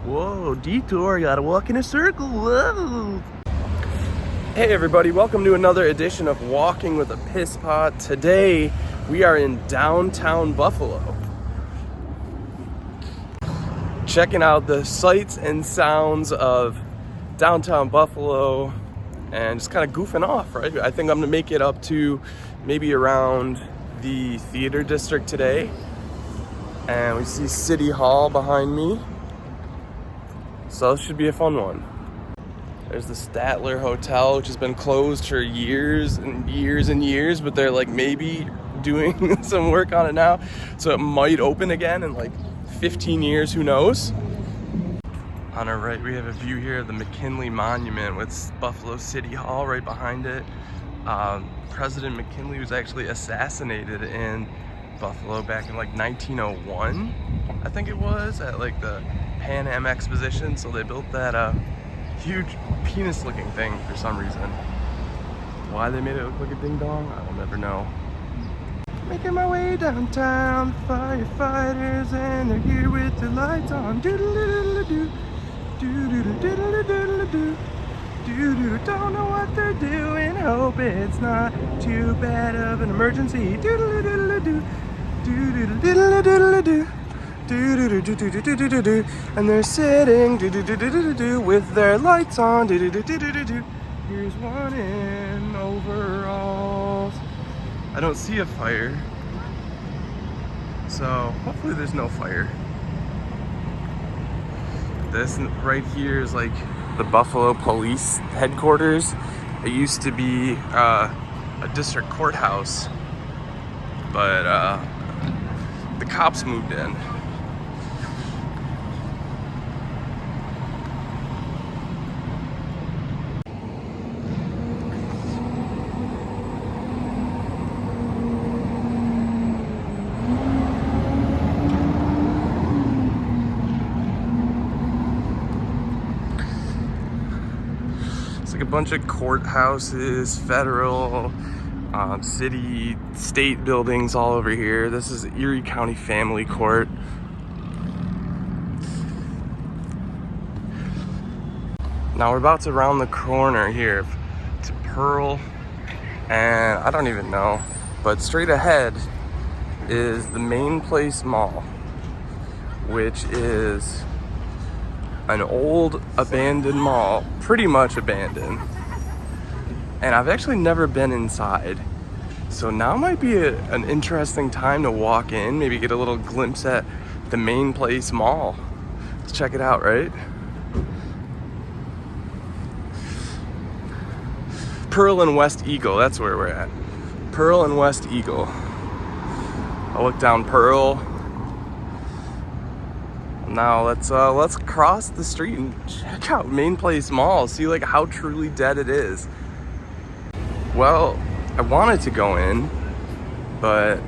Whoa, detour, gotta walk in a circle, whoa. Hey everybody, welcome to another edition of Walking with a Piss Pot. Today, we are in downtown Buffalo. Checking out the sights and sounds of downtown Buffalo and just kind of goofing off, right? I think I'm gonna make it up to maybe around the theater district today. And we see City Hall behind me. So this should be a fun one. There's the Statler Hotel, which has been closed for years and years and years, but they're like maybe doing some work on it now. So it might open again in like 15 years, who knows? On our right, we have a view here of the McKinley Monument with Buffalo City Hall right behind it. President McKinley was actually assassinated in Buffalo back in like 1901, I think it was, at like the Pan Am Exposition. So they built that huge penis-looking thing for some reason. Why they made it look like a ding-dong, I will never know. Making my way downtown, firefighters, and they're here with their lights on. Doodle-doodle-doo, doodle-doodle-doodle-doo, doodle-doo. Don't know what they're doing, hope it's not too bad of an emergency. Doodle-doodle-doo, doodle-doodle-doodle-doo. Do-do-do-do-do-do-do-do-do, and they're sitting do-do-do-do-do-do with their lights on. Do-do-do-do-do-do. Here's one in overalls. I don't see a fire, so hopefully there's no fire. This right here is like the Buffalo Police headquarters. It used to be a district courthouse, but the cops moved in. Like a bunch of courthouses, federal, city, state buildings all over here. This is Erie County Family Court. Now we're about to round the corner here to Pearl, and I don't even know, but straight ahead is the Main Place Mall, which is an old abandoned mall, pretty much abandoned. And I've actually never been inside. So now might be an interesting time to walk in, maybe get a little glimpse at the Main Place Mall. Let's check it out, right? Pearl and West Eagle, that's where we're at. Pearl and West Eagle. I'll look down Pearl. Now let's cross the street and check out Main Place Mall, see like how truly dead it is. Well, I wanted to go in, but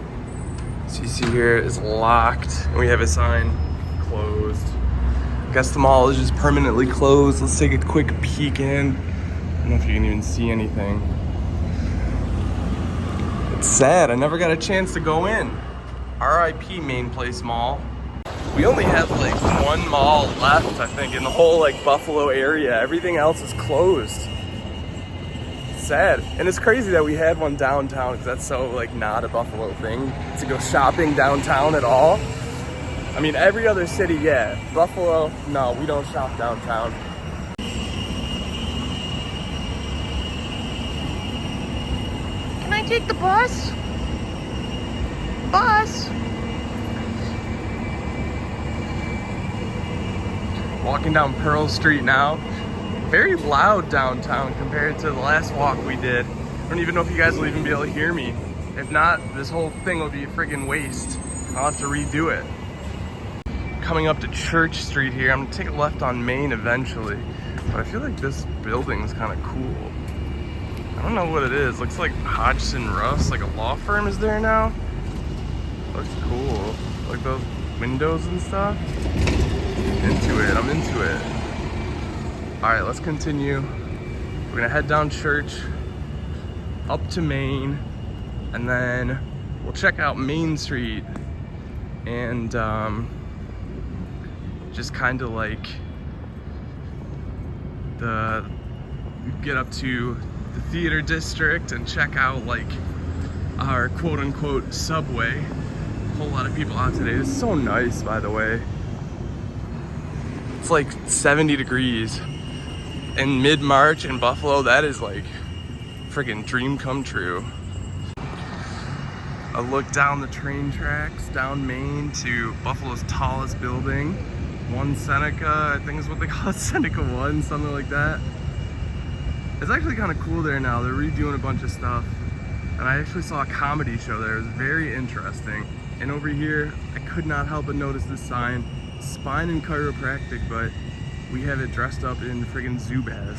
as you see here, it's locked and we have a sign, closed. I guess the mall is just permanently closed. Let's take a quick peek in. I don't know if you can even see anything. It's sad, I never got a chance to go in. RIP Main Place Mall. We only have like one mall left, I think, in the whole like Buffalo area. Everything else is closed. Sad. And it's crazy that we had one downtown, because that's so like not a Buffalo thing to go shopping downtown at all. I mean, every other city, yeah. Buffalo, no, we don't shop downtown. Can I take the bus? Bus? Walking down Pearl Street now. Very loud downtown compared to the last walk we did. I don't even know if you guys will even be able to hear me. If not, this whole thing will be a friggin' waste. I'll have to redo it. Coming up to Church Street here. I'm gonna take a left on Main eventually. But I feel like this building's kind of cool. I don't know what it is. Looks like Hodgson Russ, like a law firm is there now. Looks cool. Like those windows and stuff. Into it, I'm into it. All right, let's continue. We're gonna head down Church, up to Main, and then we'll check out Main Street and just kind of like get up to the theater district and check out like our quote-unquote subway. A whole lot of people out today. It's so nice, by the way. It's like 70 degrees in mid-March in Buffalo. That is like friggin' dream come true. A look down the train tracks, down Main to Buffalo's tallest building. One Seneca, I think is what they call it, Seneca 1, something like that. It's actually kind of cool there now. They're redoing a bunch of stuff. And I actually saw a comedy show there. It was very interesting. And over here, I could not help but notice this sign, Spine and Chiropractic, but we have it dressed up in friggin' Zubaz.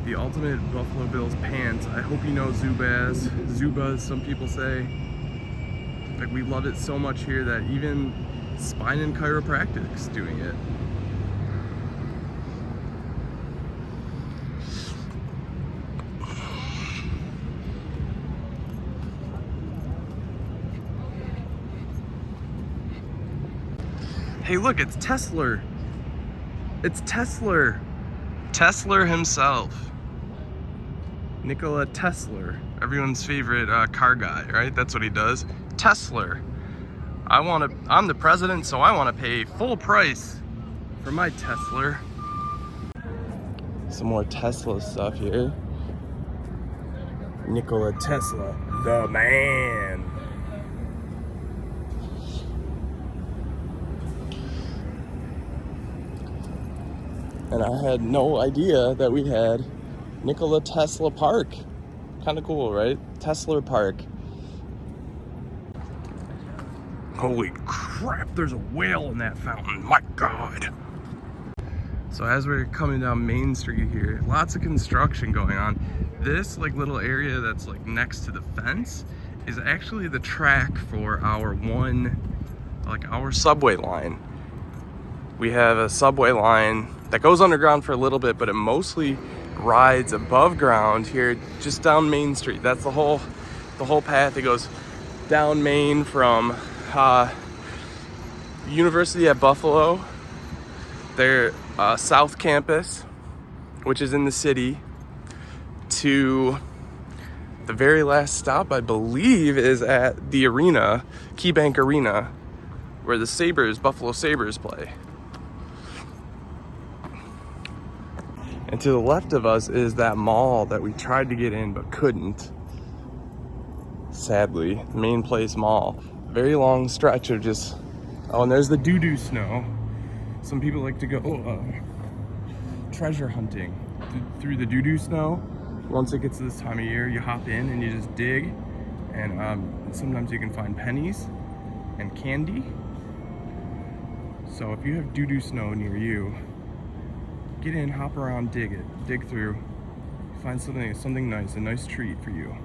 The ultimate Buffalo Bills pants. I hope you know Zubaz. Zubaz, some people say. Like, we love it so much here that even Spine and Chiropractic's doing it. Hey, look, it's Tesla. It's Tesla. Tesla himself. Nikola Tesla. Everyone's favorite car guy, right? That's what he does. Tesla. I'm the president, so I want to pay full price for my Tesla. Some more Tesla stuff here. Nikola Tesla, the man. And I had no idea that we had Nikola Tesla Park. Kind of cool, right? Tesla Park. Holy crap, there's a whale in that fountain. My God. So as we're coming down Main Street here, lots of construction going on. This like little area that's like next to the fence is actually the track for our subway line. We have a subway line that goes underground for a little bit, but it mostly rides above ground here, just down Main Street. That's the whole path. It goes down Main from University at Buffalo, their South Campus, which is in the city, to the very last stop, I believe, is at the arena, KeyBank Arena, where the Buffalo Sabres play. And to the left of us is that mall that we tried to get in but couldn't. Sadly, Main Place Mall. Very long stretch of just, oh, and there's the doo-doo snow. Some people like to go treasure hunting through the doo-doo snow. Once it gets to this time of year, you hop in and you just dig. And sometimes you can find pennies and candy. So if you have doo-doo snow near you, get in, hop around, dig through, find something nice, a nice treat for you.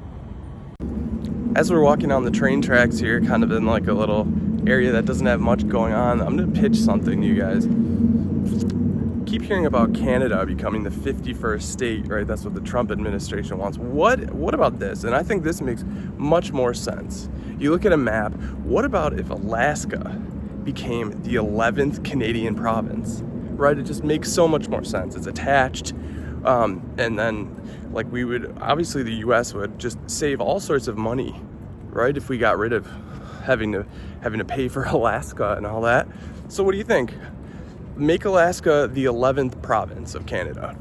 As we're walking down the train tracks here, kind of in like a little area that doesn't have much going on, I'm gonna pitch something to you guys. Keep hearing about Canada becoming the 51st state, right? That's what the Trump administration wants. What about this? And I think this makes much more sense. You look at a map, what about if Alaska became the 11th Canadian province? Right, it just makes so much more sense. It's attached, and then like obviously the U.S. would just save all sorts of money, right? If we got rid of having to pay for Alaska and all that. So what do you think? Make Alaska the 11th province of Canada.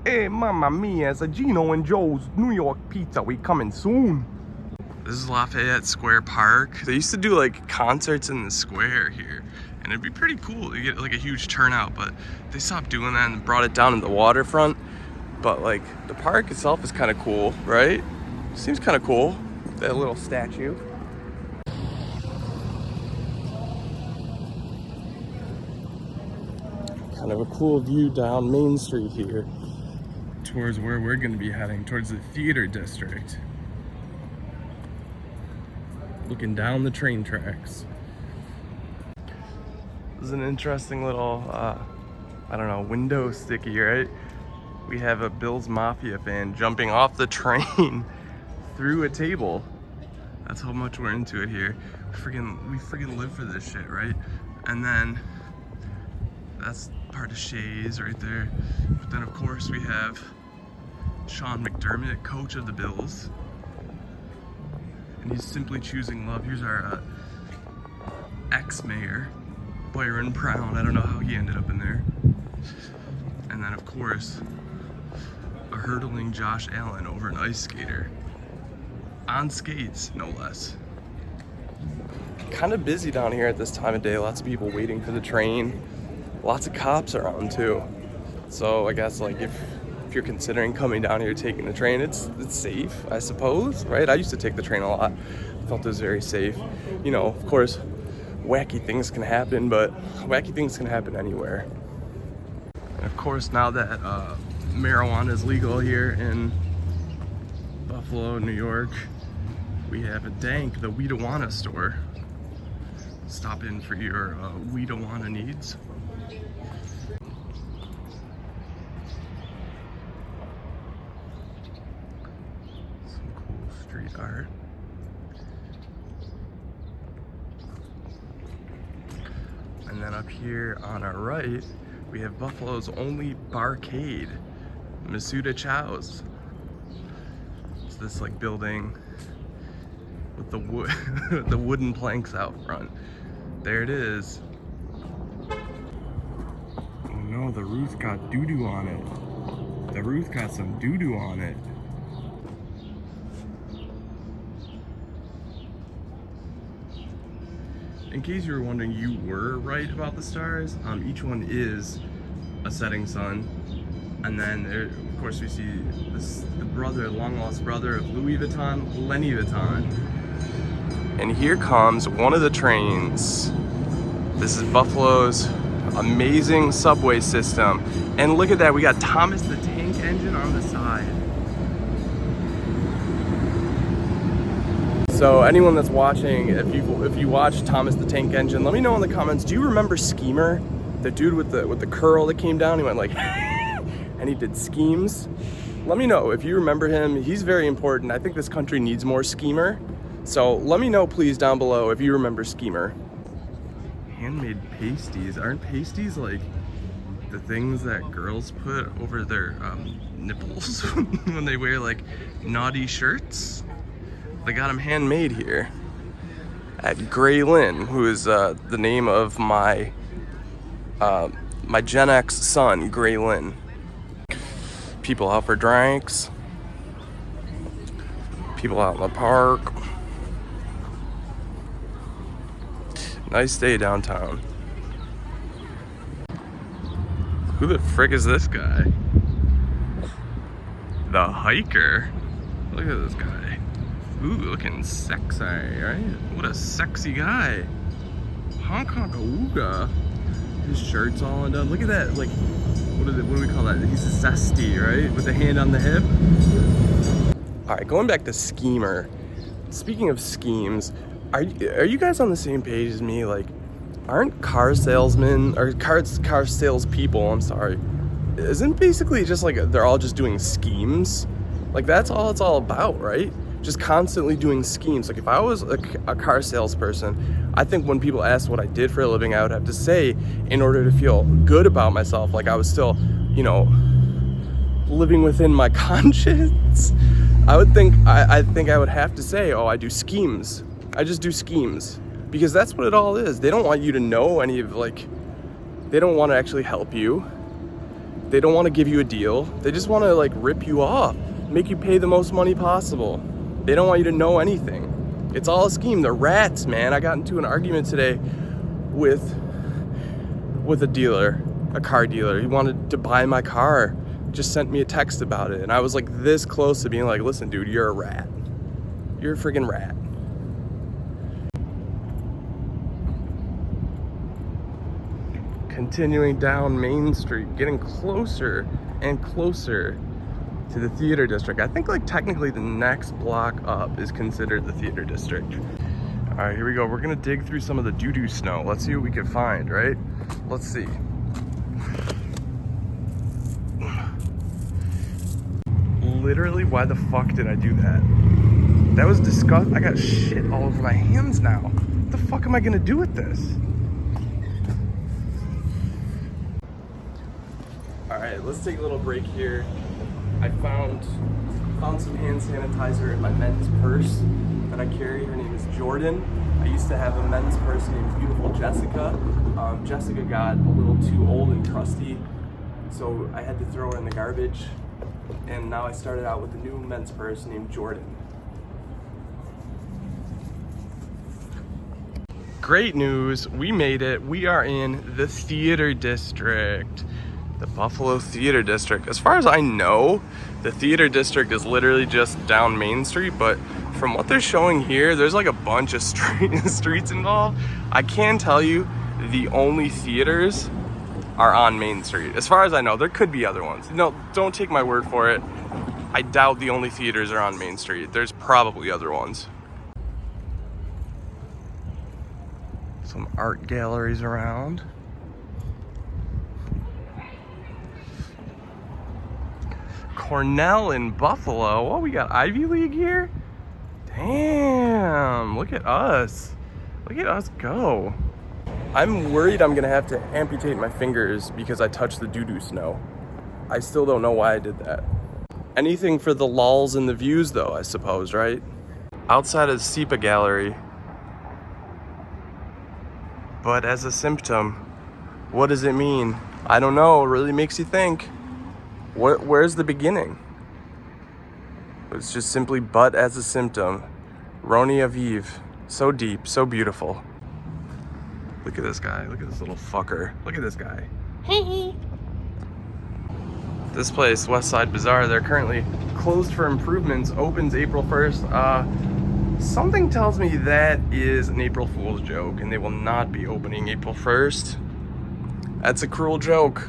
Hey, mamma mia, it's a Gino and Joe's New York pizza. We coming soon. This is Lafayette Square Park. They used to do like concerts in the square here. And it'd be pretty cool to get like a huge turnout, but they stopped doing that and brought it down to the waterfront. But like the park itself is kind of cool, right? Seems kind of cool, that little statue. Kind of a cool view down Main Street here towards where we're gonna be heading, towards the theater district. Looking down the train tracks. This is an interesting little, I don't know, window sticky, right? We have a Bills Mafia fan jumping off the train through a table. That's how much we're into it here. We freaking live for this shit, right? And then that's part of Shays right there. But then of course we have Sean McDermott, coach of the Bills. And he's simply choosing love. Here's our ex-mayor, Byron Brown. I don't know how he ended up in there. And then of course, a hurdling Josh Allen over an ice skater. On skates, no less. Kind of busy down here at this time of day. Lots of people waiting for the train. Lots of cops around too. So I guess like if you're considering coming down here taking the train, it's safe, I suppose, right? I used to take the train a lot. I felt it was very safe. You know, of course, wacky things can happen, but wacky things can happen anywhere. And of course, now that marijuana is legal here in Buffalo, New York, we have a Dank, the Weedawana store. Stop in for your Weedawana needs. Some cool street art. And then up here on our right, we have Buffalo's only barcade, Masuda Chow's. It's this like building with the wood, the wooden planks out front. There it is. Oh no, the roof got doo-doo on it. The roof got some doo-doo on it. In case you were wondering, you were right about the stars. Each one is a setting sun. And then, there, of course, we see the brother, long-lost brother of Louis Vuitton, Lenny Vuitton. And here comes one of the trains. This is Buffalo's amazing subway system. And look at that, we got Thomas the Tank Engine on the side. So anyone that's watching, if you watch Thomas the Tank Engine, let me know in the comments, do you remember Schemer? The dude with the curl that came down, he went like, and he did schemes. Let me know if you remember him. He's very important. I think this country needs more Schemer. So let me know please down below if you remember Schemer. Handmade pasties. Aren't pasties like the things that girls put over their nipples when they wear like naughty shirts? They got them handmade here at Gray Lynn, who is the name of my my Gen X son, Gray Lynn. People out for drinks. People out in the park. Nice day downtown. Who the frick is this guy? The hiker. Look at this guy. Ooh, looking sexy, right? What a sexy guy. Honk honk ooga. His shirt's all undone. Look at that, like, what do we call that? He's a zesty, right? With the hand on the hip. All right, going back to Schemer. Speaking of schemes, are you guys on the same page as me? Like, aren't car salesmen, or car salespeople, I'm sorry, isn't basically just like, they're all just doing schemes? Like, that's all it's all about, right? Just constantly doing schemes. Like, if I was a car salesperson, I think when people asked what I did for a living, I would have to say, in order to feel good about myself, like I was still, you know, living within my conscience, I would think, I think I would have to say, oh, I do schemes. I just do schemes. Because that's what it all is. They don't want you to know any of, like, they don't want to actually help you. They don't want to give you a deal. They just want to, like, rip you off, make you pay the most money possible. They don't want you to know anything. It's all a scheme. They're rats, man. I got into an argument today with a dealer, a car dealer. He wanted to buy my car, just sent me a text about it. And I was like this close to being like, listen, dude, you're a rat. You're a friggin' rat. Continuing down Main Street, getting closer and closer to the theater district. I think like technically the next block up is considered the theater district. All right, here we go. We're gonna dig through some of the doo-doo snow. Let's see what we can find, right? Let's see. Literally, why the fuck did I do that? That was disgusting. I got shit all over my hands now. What the fuck am I gonna do with this? All right, let's take a little break here. I found some hand sanitizer in my men's purse that I carry. Her name is Jordan. I used to have a men's purse named Beautiful Jessica. Jessica got a little too old and crusty, so I had to throw her in the garbage. And now I started out with a new men's purse named Jordan. Great news, we made it. We are in the theater district. The Buffalo Theater District. As far as I know, the theater district is literally just down Main Street, but from what they're showing here, there's like a bunch of streets involved. I can tell you the only theaters are on Main Street. As far as I know, there could be other ones. No, don't take my word for it. I doubt the only theaters are on Main Street. There's probably other ones. Some art galleries around. Cornell in Buffalo. Oh, we got Ivy League here? Damn, look at us. Look at us go. I'm worried I'm gonna have to amputate my fingers because I touched the doo-doo snow. I still don't know why I did that. Anything for the lulls and the views though, I suppose, right? Outside of SEPA Gallery. But as a symptom, what does it mean? I don't know, it really makes you think. Where's the beginning? It's just simply but as a symptom. Roni Aviv, so deep, so beautiful. Look at this guy, look at this little fucker. Look at this guy. Hey. This place, West Side Bazaar, they're currently closed for improvements, opens April 1st. Something tells me that is an April Fool's joke and they will not be opening April 1st. That's a cruel joke.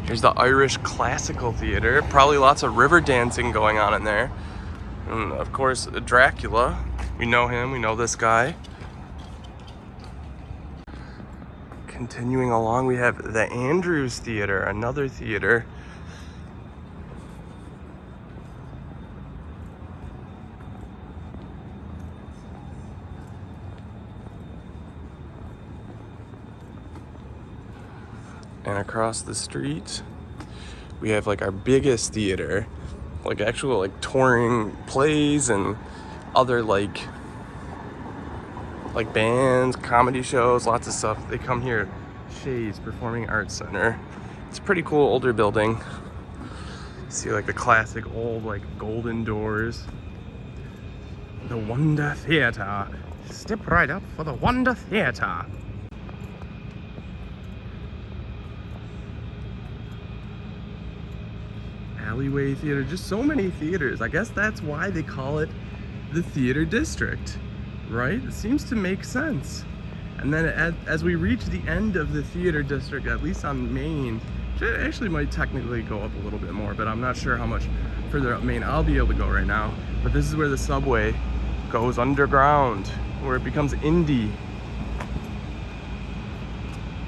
Here's the Irish Classical Theater. Probably lots of river dancing going on in there. And of course, Dracula. We know him, we know this guy. Continuing along, we have the Andrews Theater, another theater. And across the street, we have like our biggest theater, like actual like touring plays and other like bands, comedy shows, lots of stuff. They come here. Shades Performing Arts Center. It's a pretty cool older building. See like the classic old like golden doors. The Wonder Theater. Step right up for the Wonder Theater. Alleyway Theater, just so many theaters. I guess that's why they call it the theater district, right? It seems to make sense. And then as we reach the end of the theater district, at least on Main, it actually might technically go up a little bit more, but I'm not sure how much further up Main I'll be able to go right now. But this is where the subway goes underground, where it becomes Indy.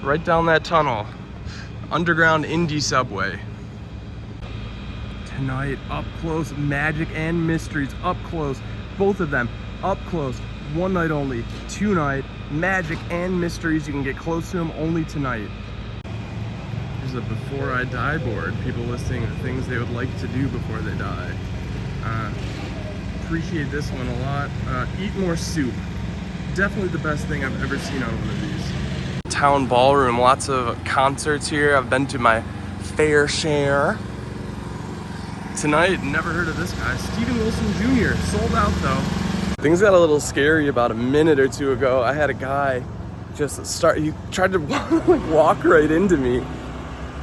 Right down that tunnel. Underground Indy subway. Tonight, up close, Magic and Mysteries, up close, both of them, up close, one night only, tonight, Magic and Mysteries, you can get close to them only tonight. There's a Before I Die board, people listing the things they would like to do before they die. Appreciate this one a lot. Eat more soup, definitely the best thing I've ever seen on one of these. Town ballroom, lots of concerts here, I've been to my fair share. Tonight, never heard of this guy. Steven Wilson Jr. Sold out though. Things got a little scary about a minute or two ago. I had a guy he tried to like walk right into me.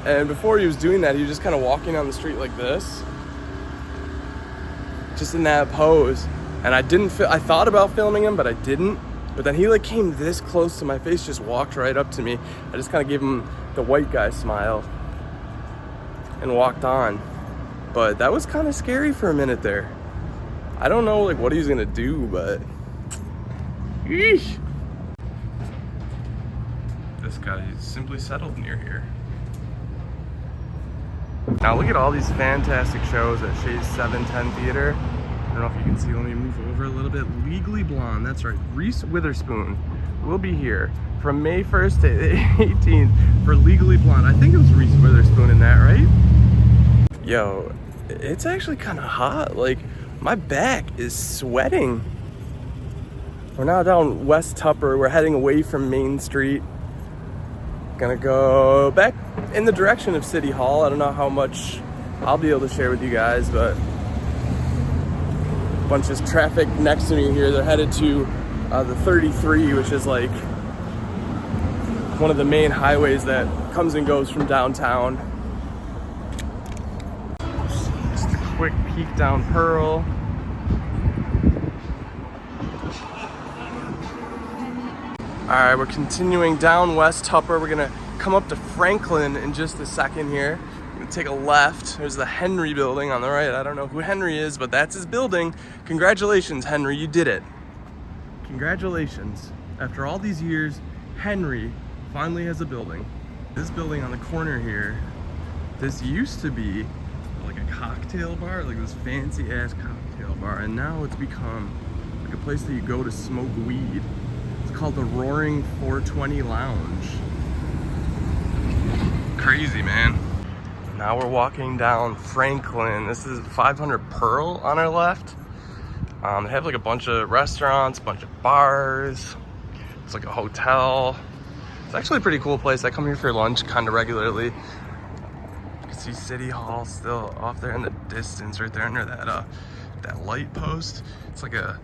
And before he was doing that, he was just kind of walking on the street like this. Just in that pose. And I thought about filming him, but I didn't. But then he like came this close to my face, just walked right up to me. I just kind of gave him the white guy smile and walked on. But that was kind of scary for a minute there. I don't know like what he's gonna do, but eesh. This guy is simply settled near here. Now look at all these fantastic shows at Shays 710 Theater. I don't know if you can see, let me move over a little bit. Legally Blonde, that's right. Reese Witherspoon will be here from May 1st to 18th for Legally Blonde. I think it was Reese Witherspoon in that, right? Yo, it's actually kind of hot. Like, my back is sweating. We're now down West Tupper. We're heading away from Main Street. Gonna go back in the direction of City Hall. I don't know how much I'll be able to share with you guys, but a bunch of traffic next to me here. They're headed to the 33, which is like one of the main highways that comes and goes from downtown. Just a quick peek down Pearl. All right, we're continuing down West Tupper. We're gonna come up to Franklin in just a second here. We're gonna take a left. There's the Henry building on the right. I don't know who Henry is, but that's his building. Congratulations, Henry, you did it. Congratulations. After all these years, Henry finally has a building. This building on the corner here, this used to be like a cocktail bar, like this fancy ass cocktail bar, and now it's become like a place that you go to smoke weed. It's called the Roaring 420 Lounge. Crazy, man. Now we're walking down Franklin. This is 500 Pearl on our left. They have like a bunch of restaurants, a bunch of bars. It's like a hotel. It's actually a pretty cool place. I come here for lunch kind of regularly. You can see City Hall still off there in the distance, right there under that light post. It's like I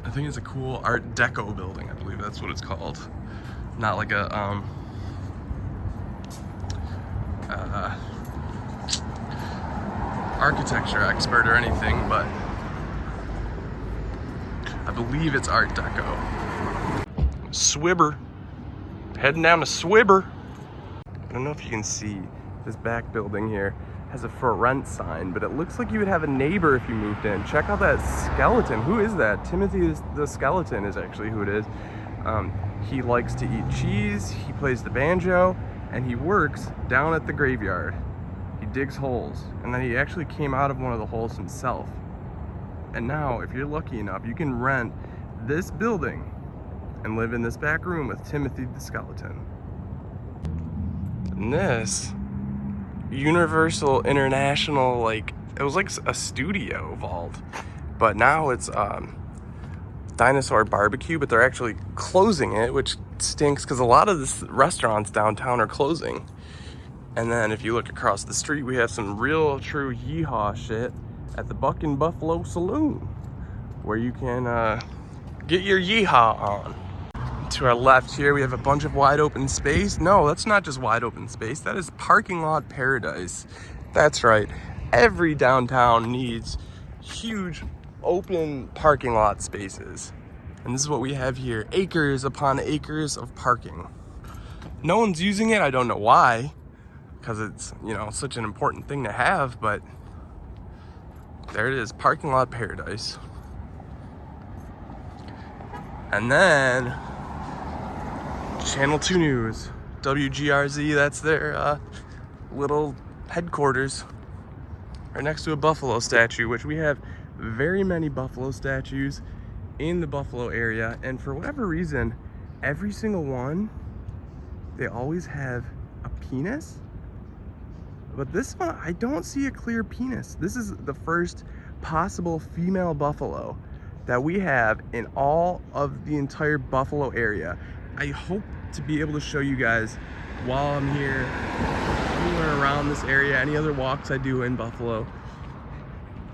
think it's a cool Art Deco building. I believe that's what it's called. Not like a architecture expert or anything, but I believe it's Art Deco. Swibber. Heading down to Swibber. I don't know if you can see this back building here has a for rent sign, but it looks like you would have a neighbor if you moved in. Check out that skeleton. Who is that? Timothy the skeleton is actually who it is. He likes to eat cheese, he plays the banjo, and he works down at the graveyard. He digs holes, and then he actually came out of one of the holes himself. And now, if you're lucky enough, you can rent this building and live in this back room with Timothy the skeleton. And this Universal International, like, it was like a studio vault, but now it's Dinosaur Barbecue, but they're actually closing it, which stinks because a lot of the restaurants downtown are closing. And then if you look across the street, we have some real true yeehaw shit at the Buck and Buffalo Saloon, where you can get your yeehaw on. To our left here, we have a bunch of wide open space. No, that's not just wide open space. That is parking lot paradise. That's right. Every downtown needs huge open parking lot spaces. And this is what we have here. Acres upon acres of parking. No one's using it. I don't know why, because it's, you know, such an important thing to have, but there it is, parking lot paradise. And then Channel 2 News, WGRZ, that's their little headquarters, right next to a buffalo statue, which we have very many buffalo statues in the Buffalo area. And for whatever reason, every single one, they always have a penis. But this one, I don't see a clear penis. This is the first possible female buffalo that we have in all of the entire Buffalo area. I hope to be able to show you guys while I'm here, anywhere around this area, any other walks I do in Buffalo.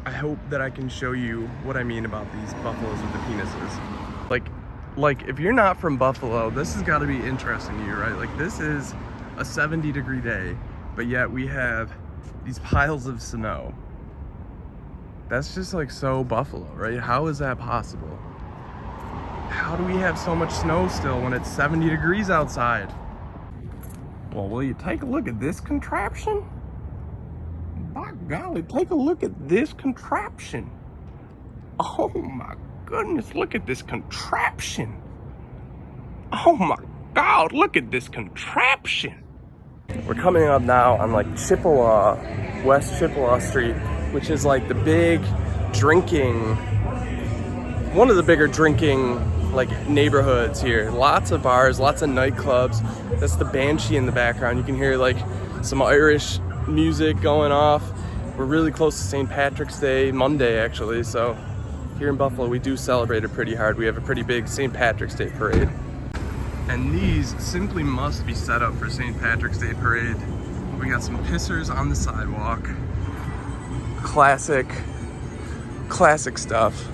I hope that I can show you what I mean about these buffaloes with the penises. Like if you're not from Buffalo, this has got to be interesting to you, right? Like, this is a 70-degree day, but yet we have these piles of snow. That's just like so Buffalo, right? How is that possible? How do we have so much snow still when it's 70 degrees outside? Well, will you take a look at this contraption? By golly, take a look at this contraption. Oh my goodness, look at this contraption. Oh my God, look at this contraption. We're coming up now on like Chippewa, West Chippewa Street, which is like the big drinking, one of the bigger drinking like neighborhoods here. Lots of bars, lots of nightclubs. That's the Banshee in the background. You can hear like some Irish music going off. We're really close to St. Patrick's Day, Monday actually, so here in Buffalo we do celebrate it pretty hard. We have a pretty big St. Patrick's Day parade. And these simply must be set up for St. Patrick's Day parade. We got some pissers on the sidewalk. Classic stuff.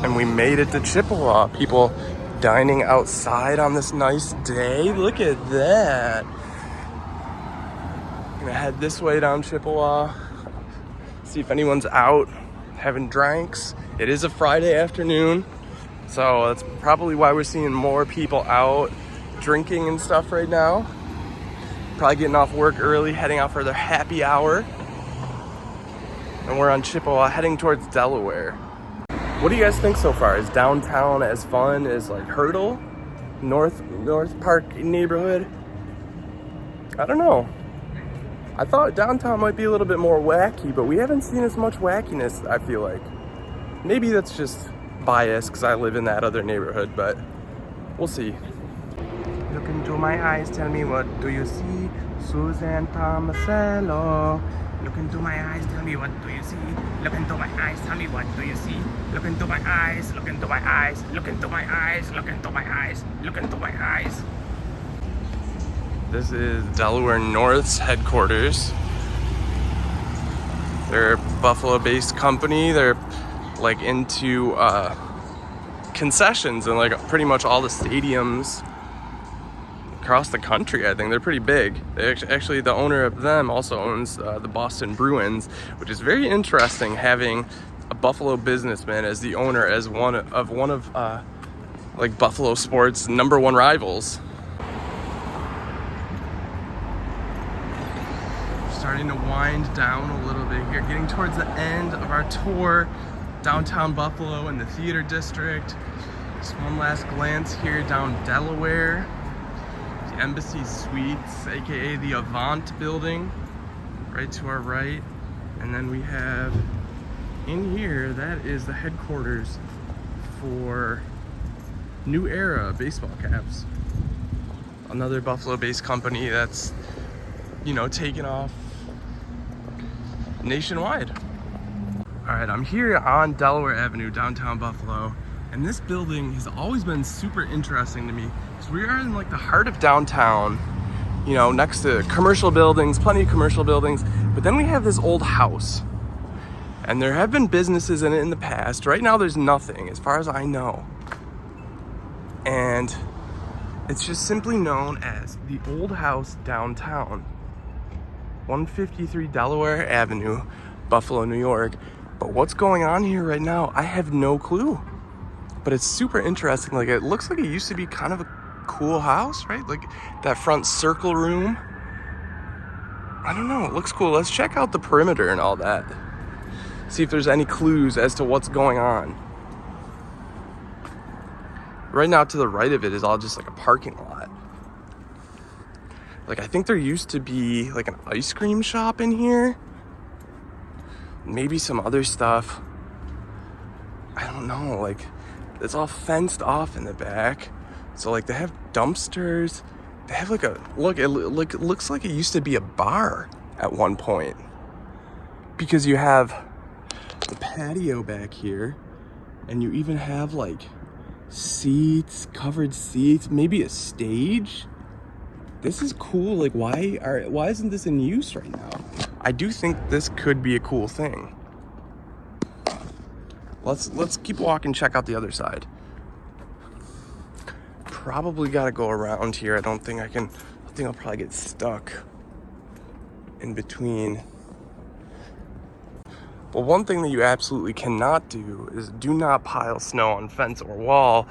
And we made it to Chippewa. People dining outside on this nice day. Look at that. Gonna head this way down Chippewa. See if anyone's out having drinks. It is a Friday afternoon, so that's probably why we're seeing more people out drinking and stuff right now. Probably getting off work early, heading out for their happy hour. And we're on Chippewa heading towards Delaware. What do you guys think so far? Is downtown as fun as like Hurdle, North Park neighborhood? I don't know. I thought downtown might be a little bit more wacky, but we haven't seen as much wackiness, I feel like. Maybe that's just bias because I live in that other neighborhood, but we'll see. Look into my eyes, tell me what do you see? Susan Tomasello. Look into my eyes, tell me what do you see? Look into my eyes, tell me what do you see? Look into my eyes, look into my eyes, look into my eyes, look into my eyes, look into my eyes. This is Delaware North's headquarters. They're a Buffalo-based company. They're like into concessions and like pretty much all the stadiums across the country. I think they're pretty big. They actually, the owner of them also owns the Boston Bruins, which is very interesting, having a Buffalo businessman as the owner, as one of like Buffalo sports' #1 rivals. Starting to wind down a little bit here, getting towards the end of our tour downtown Buffalo and the theater district. Just one last glance here down Delaware. Embassy Suites, aka the Avant building, right to our right. And then we have in here, that is the headquarters for New Era baseball caps. Another Buffalo-based company that's, you know, taken off nationwide. All right, I'm here on Delaware Avenue, downtown Buffalo. And this building has always been super interesting to me. So we are in like the heart of downtown, you know, next to commercial buildings, plenty of commercial buildings. But then we have this old house. And there have been businesses in it in the past. Right now there's nothing, as far as I know. And it's just simply known as the Old House Downtown. 153 Delaware Avenue, Buffalo, New York. But what's going on here right now, I have no clue. But it's super interesting. Like, it looks like it used to be kind of a cool house, right? Like that front circle room. I don't know, it looks cool. Let's check out the perimeter and all that. See if there's any clues as to what's going on. Right now to the right of it is all just like a parking lot. Like, I think there used to be like an ice cream shop in here. Maybe some other stuff. I don't know, like, it's all fenced off in the back. So like they have dumpsters. They have like it looks like it used to be a bar at one point. Because you have the patio back here, and you even have like seats, covered seats, maybe a stage. This is cool. Like, why isn't this in use right now? I do think this could be a cool thing. Let's keep walking, check out the other side. Probably gotta go around here. I think I'll probably get stuck in between. But one thing that you absolutely cannot do is do not pile snow on fence or wall.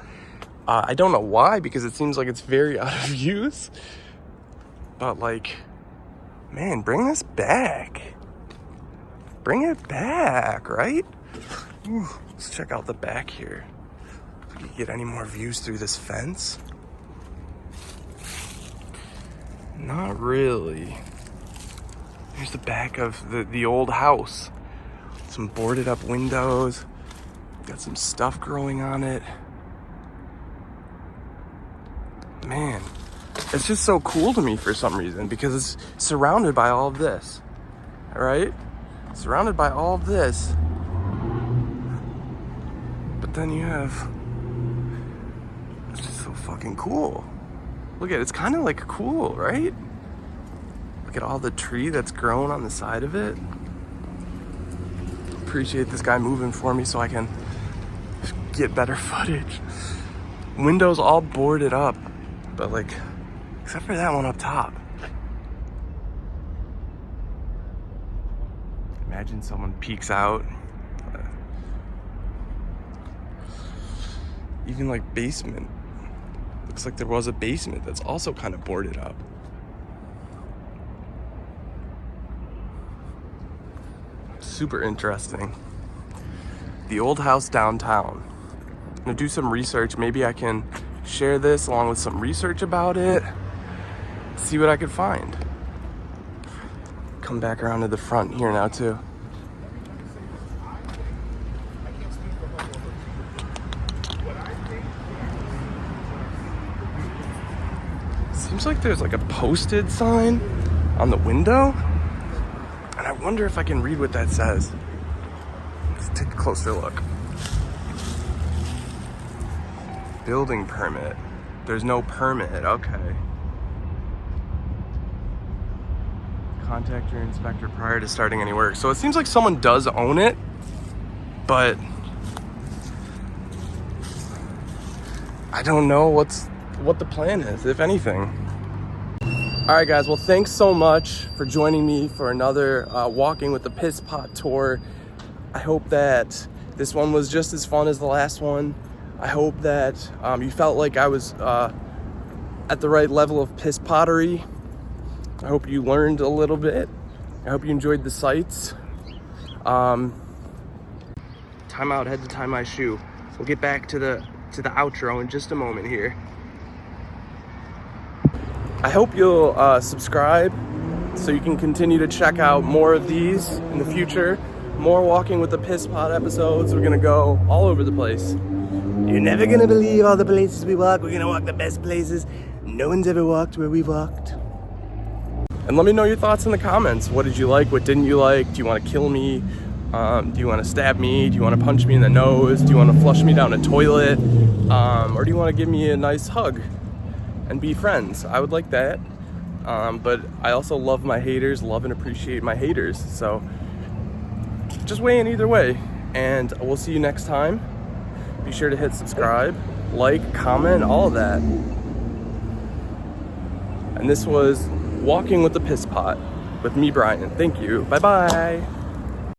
I don't know why, because it seems like it's very out of use. But like, man, bring this back. Bring it back, right? Ooh, let's check out the back here. If we can get any more views through this fence. Not really. Here's the back of the old house. Some boarded up windows. Got some stuff growing on it. Man, it's just so cool to me for some reason because it's surrounded by all of this. All right? Surrounded by all of this. But then you have, it's just so fucking cool. Look at it, it's kind of like cool, right? Look at all the tree that's grown on the side of it. Appreciate this guy moving for me so I can get better footage. Windows all boarded up, but like, except for that one up top. Imagine someone peeks out. Even like basement. Looks like there was a basement that's also kind of boarded up. Super interesting. The old house downtown. I'm gonna do some research. Maybe I can share this along with some research about it. See what I could find. Come back around to the front here now too. Seems like there's like a posted sign on the window. And I wonder if I can read what that says. Let's take a closer look. Building permit. There's no permit, okay. Contact your inspector prior to starting any work. So it seems like someone does own it, but I don't know what the plan is, if anything. All right, guys, well, thanks so much for joining me for another Walking with the Piss Pot tour. I hope that this one was just as fun as the last one. I hope that you felt like I was at the right level of piss pottery. I hope you learned a little bit. I hope you enjoyed the sights. Time out, had to tie my shoe. We'll get back to the outro in just a moment here. I hope you'll subscribe so you can continue to check out more of these in the future. More Walking with the Piss Pot episodes. We're gonna go all over the place. You're never gonna believe all the places we walk. We're gonna walk the best places no one's ever walked where we've walked. And let me know your thoughts in the comments. What did you like? What didn't you like? Do you want to kill me? Do you want to stab me? Do you want to punch me in the nose? Do you want to flush me down a toilet? Or do you want to give me a nice hug and be friends? I would like that. But I also love my haters, love and appreciate my haters. So just weigh in either way. And we'll see you next time. Be sure to hit subscribe, like, comment, all of that. And this was Walking with the Piss Pot with me, Brian. Thank you. Bye-bye.